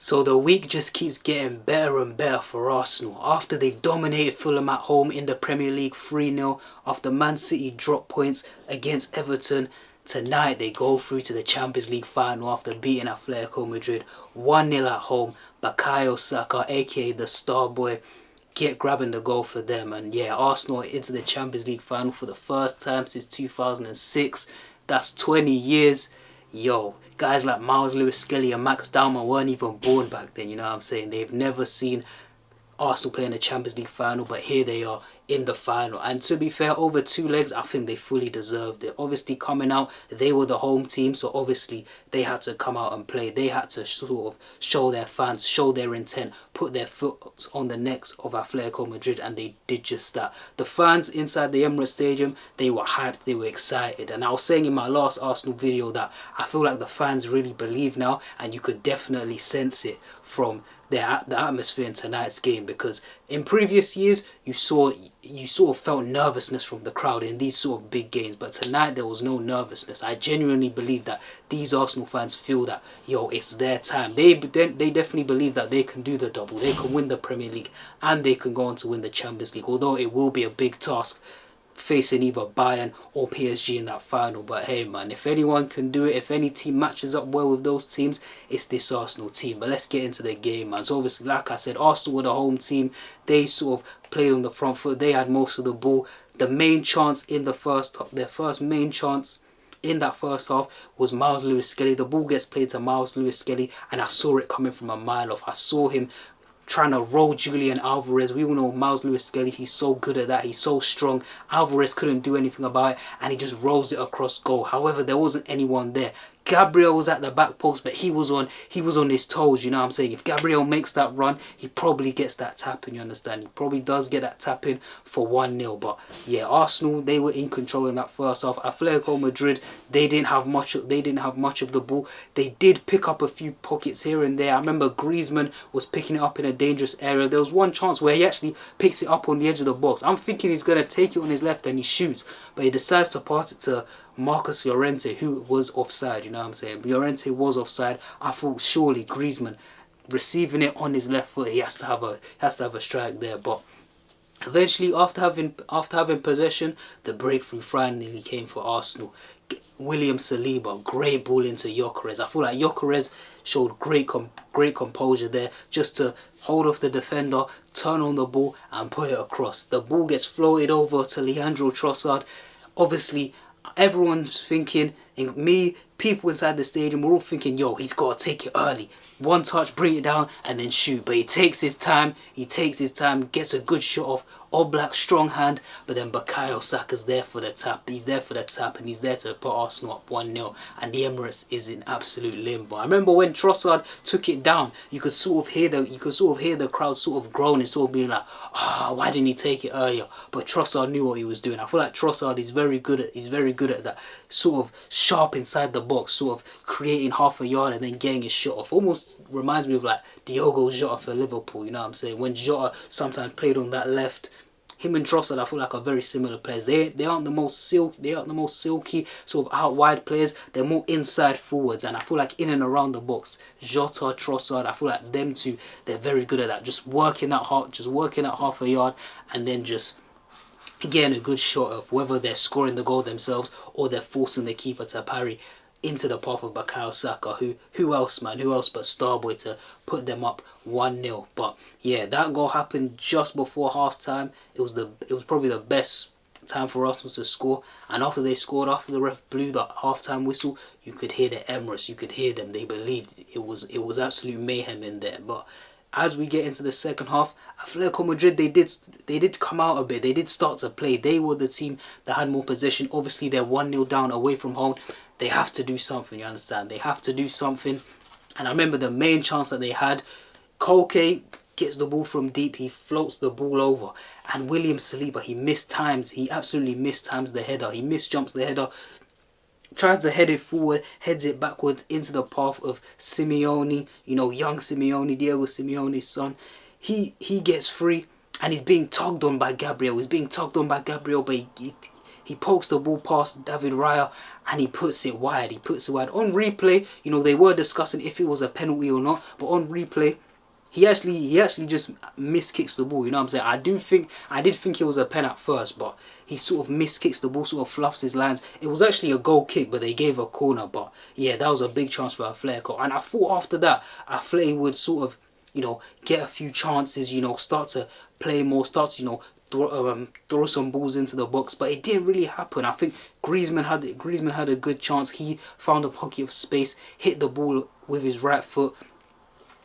So the week just keeps getting better and better for Arsenal. After they dominated Fulham at home in the Premier League 3-0, after Man City dropped points against Everton, tonight they go through to the Champions League final after beating Atletico Madrid 1-0 at home. Bukayo Saka, aka the star boy, grabbing the goal for them. And yeah, Arsenal into the Champions League final for the first time since 2006. That's 20 years. Yo, guys like Miles Lewis-Skelly and Max Dalman weren't even born back then, you know what I'm saying? They've never seen Arsenal play in the Champions League final, but here they are in the final. And to be fair, over two legs, I think they fully deserved it. Obviously, coming out, they were the home team, so obviously they had to come out and play. They had to sort of show their fans, show their intent, put their foot on the necks of Atletico Madrid, and they did just that. The fans inside the Emirates Stadium, they were hyped, they were excited. And I was saying in my last Arsenal video that I feel like the fans really believe now, and you could definitely sense it from the atmosphere in tonight's game, because in previous years you sort of felt nervousness from the crowd in these sort of big games, but tonight there was no nervousness. I genuinely believe that these Arsenal fans feel that, yo, it's their time. They definitely believe that they can do the double, they can win the Premier League, and they can go on to win the Champions League, although it will be a big task facing either Bayern or PSG in that final. But hey man, if anyone can do it, if any team matches up well with those teams, it's this Arsenal team. But let's get into the game, man. So obviously, like I said, Arsenal were the home team. They sort of played on the front foot. They had most of the ball. The main chance in the first half, their first main chance in that first half, was Miles Lewis-Skelly. The ball gets played to Miles Lewis-Skelly, and I saw it coming from a mile off. I saw him trying to roll Julian Alvarez. We all know Miles Lewis-Skelly, he's so good at that, he's so strong. Alvarez couldn't do anything about it, and he just rolls it across goal. However, there wasn't anyone there. Gabriel was at the back post, but he was on his toes, you know what I'm saying? If Gabriel makes that run, he probably gets that tap in, you understand? He probably does get that tap in for 1-0. But yeah, Arsenal, they were in control in that first half. Atletico Madrid, they didn't have much of the ball. They did pick up a few pockets here and there. I remember Griezmann was picking it up in a dangerous area. There was one chance where he actually picks it up on the edge of the box. I'm thinking he's going to take it on his left and he shoots, but he decides to pass it to Marcus Llorente, who was offside, you know what I'm saying? Llorente was offside. I thought surely Griezmann receiving it on his left foot, he has to have a strike there. But eventually, after having possession, the breakthrough finally came for Arsenal. William Saliba, great ball into Gyökeres. I feel like Gyökeres showed great composure there, just to hold off the defender, turn on the ball and put it across. The ball gets floated over to Leandro Trossard. Obviously, everyone's thinking, people inside the stadium, we're all thinking, yo, he's got to take it early. One touch, bring it down, and then shoot. But he takes his time, gets a good shot off. Oblak, strong hand, but then Bukayo Saka's there for the tap. He's there for the tap, and he's there to put Arsenal up 1-0. And the Emirates is in absolute limbo. I remember when Trossard took it down, you could sort of hear the crowd sort of groaning, sort of being like, why didn't he take it earlier? But Trossard knew what he was doing. I feel like Trossard is very good at that, sort of sharp inside the box, sort of creating half a yard and then getting his shot off. Almost reminds me of like Diogo Jota for Liverpool, you know what I'm saying? When Jota sometimes played on that left, him and Trossard, I feel like, are very similar players. They aren't the most silky sort of out wide players. They're more inside forwards, and I feel like in and around the box, Jota, Trossard, I feel like them two, they're very good at that. Just working that half a yard, and then just getting a good shot of whether they're scoring the goal themselves or they're forcing the keeper to parry into the path of Bukayo Saka. Who else but Starboy to put them up 1-0. But yeah, that goal happened just before half time. It was probably the best time for Arsenal to score, and after they scored, after the ref blew the half-time whistle, you could hear the Emirates, you could hear them. They believed it was absolute mayhem in there. But as we get into the second half, Atletico Madrid, they did come out a bit. They did start to play. They were the team that had more possession. Obviously, they're 1-0 down away from home. They have to do something, you understand? They have to do something. And I remember the main chance that they had, Koke gets the ball from deep. He floats the ball over. And William Saliba, he absolutely mistimes the header. He misjumps the header. Tries to head it forward, heads it backwards into the path of Simeone, you know, young Simeone, Diego Simeone's son. He gets free, and he's being tugged on by Gabriel. But he he pokes the ball past David Raya and he puts it wide. He puts it wide. On replay, you know, they were discussing if it was a penalty or not, but on replay, he actually just miskicks the ball. You know what I'm saying? I did think it was a pen at first, but he sort of miskicks the ball, sort of fluffs his lines. It was actually a goal kick, but they gave a corner. But yeah, that was a big chance for Atletico. And I thought after that, Atletico would sort of, you know, get a few chances, you know, start to play more, start to, you know, throw some balls into the box, but it didn't really happen. I think Griezmann had a good chance. He found a pocket of space, hit the ball with his right foot.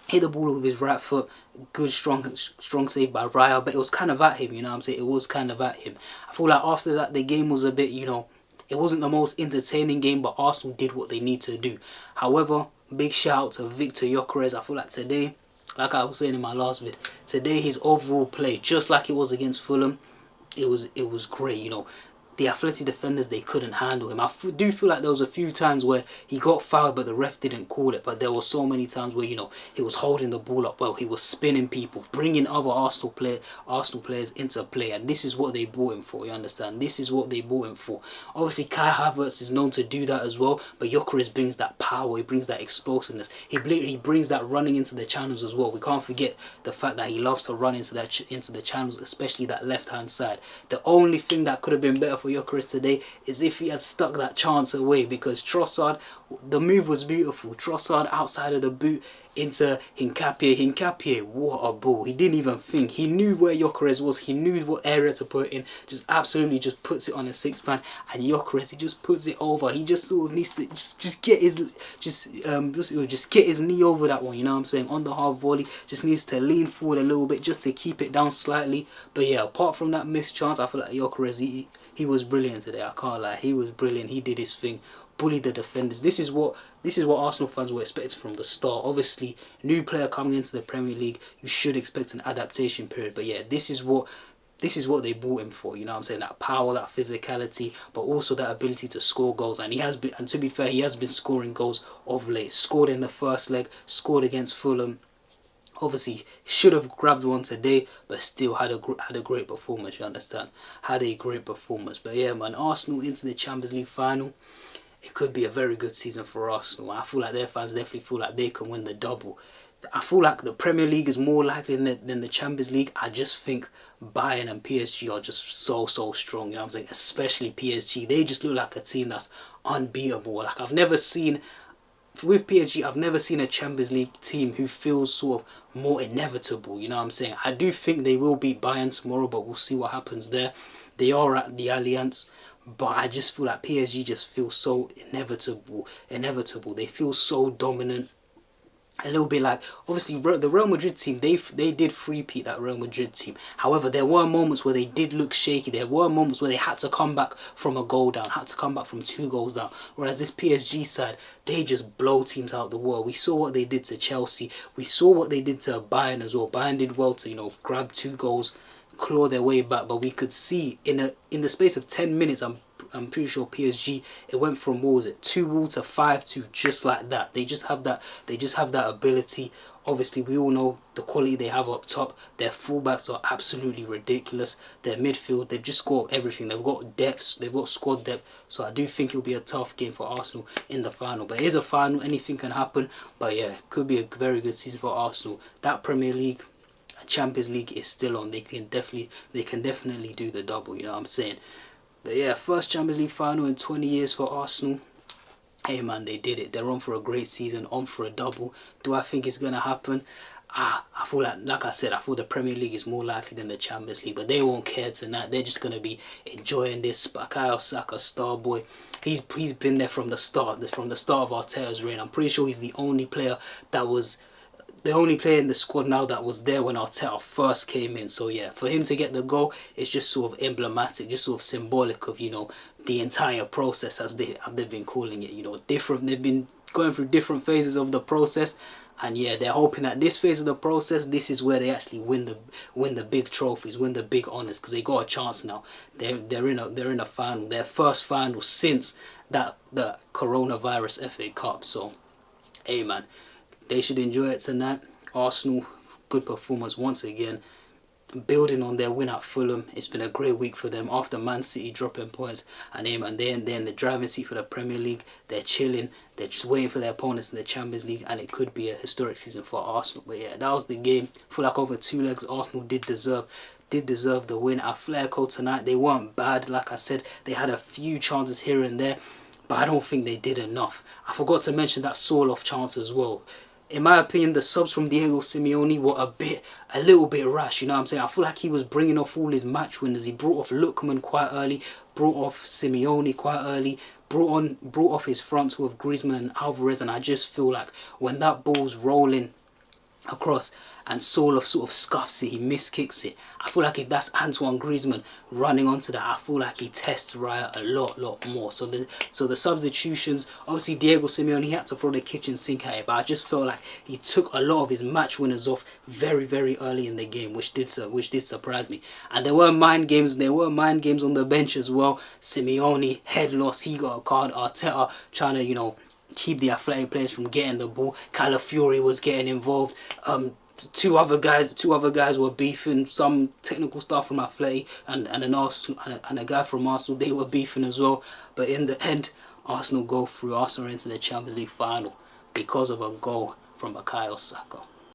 Good strong save by Raya, but it was kind of at him, you know what I'm saying? It was kind of at him. I feel like after that the game was a bit, you know, it wasn't the most entertaining game, but Arsenal did what they need to do. However, big shout out to Victor Gyökeres. I feel like today, like I was saying in my last vid, today his overall play, just like it was against Fulham, it was great, you know. The Athletic defenders, they couldn't handle him. I do feel like there was a few times where he got fouled, but the ref didn't call it. But there were so many times where, you know, he was holding the ball up well. He was spinning people, bringing other Arsenal players into play. And this is what they bought him for, you understand? This is what they bought him for. Obviously, Kai Havertz is known to do that as well. But Gyökeres brings that power. He brings that explosiveness. He brings that running into the channels as well. We can't forget the fact that he loves to run into the channels, especially that left-hand side. The only thing that could have been better for Gyökeres today is if he had stuck that chance away, because Trossard, the move was beautiful. Trossard outside of the boot into Hincapié, what a ball. He didn't even think. He knew where Gyökeres was. He knew what area to put in. Just absolutely just puts it on a six-man, and Gyökeres, he just puts it over. He just sort of needs to just get his knee over that one, you know what I'm saying? On the half volley, just needs to lean forward a little bit just to keep it down slightly. But yeah, apart from that missed chance, I feel like Gyökeres, he was brilliant today. I can't lie. He was brilliant. He did his thing. Bullied the defenders. This is what Arsenal fans were expecting from the start. Obviously, new player coming into the Premier League, you should expect an adaptation period. But yeah, this is what they bought him for. You know what I'm saying? That power, that physicality, but also that ability to score goals. And he has been, and to be fair, he has been scoring goals of late. Scored in the first leg, scored against Fulham. Obviously, should have grabbed one today, but still had a great performance, you understand? Had a great performance. But yeah, man, Arsenal into the Champions League final. It could be a very good season for Arsenal. I feel like their fans definitely feel like they can win the double. I feel like the Premier League is more likely than the Champions League. I just think Bayern and PSG are just so strong, you know what I'm saying? Especially PSG. They just look like a team that's unbeatable. Like with PSG, I've never seen a Champions League team who feels sort of more inevitable, you know what I'm saying? I do think they will beat Bayern tomorrow, but we'll see what happens there. They are at the Allianz, but I just feel like PSG just feels so inevitable. They feel so dominant. A little bit like, obviously, the Real Madrid team, they did three-peat that Real Madrid team. However, there were moments where they did look shaky. There were moments where they had to come back from a goal down, had to come back from 2 goals down. Whereas this PSG side, they just blow teams out the water. We saw what they did to Chelsea. We saw what they did to Bayern as well. Bayern did well to, you know, grab 2 goals, claw their way back. But we could see in the space of 10 minutes, I'm pretty sure PSG, it went from, what was it, 2-0 to 5-2, just like that. They just have that ability. Obviously, we all know the quality they have up top. Their fullbacks are absolutely ridiculous. Their midfield, they've just got everything. They've got depth, they've got squad depth. So I do think it'll be a tough game for Arsenal in the final. But it is a final, anything can happen. But yeah, it could be a very good season for Arsenal. That Premier League, Champions League is still on. They can definitely do the double, you know what I'm saying? But yeah, first Champions League final in 20 years for Arsenal. Hey man, they did it. They're on for a great season, on for a double. Do I think it's going to happen? I feel like I said, I feel the Premier League is more likely than the Champions League. But they won't care tonight. They're just going to be enjoying this. Bukayo Saka, star boy. He's been there from the start of Arteta's reign. I'm pretty sure he's the only player in the squad now that was there when Arteta first came in. So yeah, for him to get the goal, it's just sort of emblematic, just sort of symbolic of, you know, the entire process, as they've been calling it. You know, they've been going through different phases of the process, and yeah, they're hoping that this phase of the process, this is where they actually win the big trophies, win the big honours, because they got a chance now. They're in a final, their first final since the coronavirus FA Cup. So hey man, they should enjoy it tonight. Arsenal, good performance once again. building on their win at Fulham. It's been a great week for them after Man City dropping points, and they're in the driving seat for the Premier League. They're chilling. They're just waiting for their opponents in the Champions League, and it could be a historic season for Arsenal. But yeah, that was the game. I feel like over 2 legs, Arsenal did deserve the win. Atletico tonight, they weren't bad. Like I said, they had a few chances here and there, but I don't think they did enough. I forgot to mention that Sorloth chance as well. In my opinion, the subs from Diego Simeone were a little bit rash, you know what I'm saying? I feel like he was bringing off all his match winners. He brought off Lookman quite early, brought off Simeone quite early, brought off his front two of Griezmann and Alvarez, and I just feel like when that ball's rolling across and Sorloth sort of scuffs it, he miskicks it. I feel like if that's Antoine Griezmann running onto that, I feel like he tests Raya a lot more. So the substitutions, obviously Diego Simeone, he had to throw the kitchen sink at it, but I just felt like he took a lot of his match winners off very early in the game, which did surprise me. And there were mind games on the bench as well. Simeone head loss, he got a card. Arteta trying to, you know, keep the athletic players from getting the ball. Calafiori was getting involved. Two other guys were beefing, some technical stuff from Atleti and a guy from Arsenal. They were beefing as well. But in the end, Arsenal go through. Arsenal into the Champions League final because of a goal from Bukayo Saka.